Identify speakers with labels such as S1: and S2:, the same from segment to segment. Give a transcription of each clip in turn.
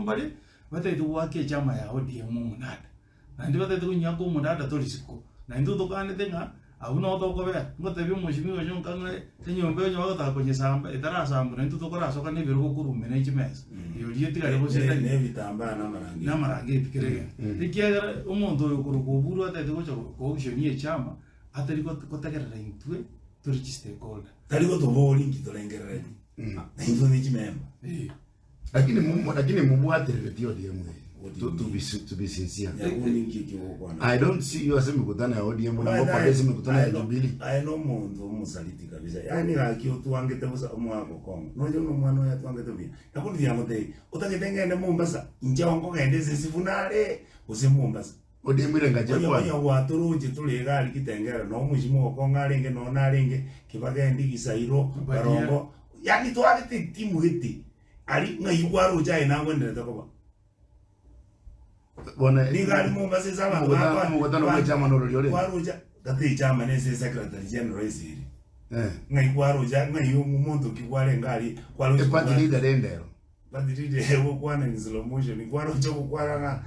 S1: bari bata itu wake chama ya ODM munada na ndio bata itu nyako munada tolisiko na ndio tokane tenga au no to ko be ngote bi mushimi Onyonka ngale tenyombe nyo ta ko nyesamba itara samba na ndio tokora soka ne biro ko rume chimes yo lieti kale ko seta
S2: ne bitamba na
S1: marangi pikirege ikiagara umuntu yo ko Oburu ata to ko shoni chama atari ko takera intwe to register call
S2: tari ko to boli kitolengera ndio ni chimemba
S3: lakini mumu aterere pia ODM to be sincere. I don't see you as a mikutano ya ODM na ngopa lezi mikutano ya Jubilee.
S2: I know mundu musaliti kabisa. Yani haki otuangete busa omwako kongo. Nojo no mwana ya tuangete bia. Yakundi ya motei. Utakitengene Mombasa. Inja wango ngende sisifunare. Use Mombasa.
S3: ODM irenga jekwa.
S2: Oya waturuji tuligali kitengera no mushimo okongalenge no nalenge kibagendi gisairo barongo. Yani tuagete timu hiti. Ali ngayigwaro jai nangwe ndeta koba.
S3: Bona
S2: ningali Mombasa zaba
S3: mugutano wa chama no roliole
S2: kwaruja kati chama nese secretary general isiri ngai kwaruja ngai umuntu kikwale ngali kwaruja
S3: party leader endero
S2: party leader hewo kwana ni slow motion kwaruja kukwala na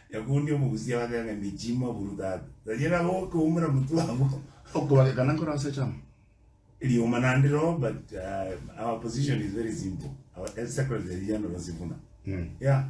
S2: yakundi omugusia wakanga michima buruda tajena ko kumura mutu wabo
S3: okwa kana kora se chama
S2: but our position is very simple. Our secretary general Sifuna. Yeah.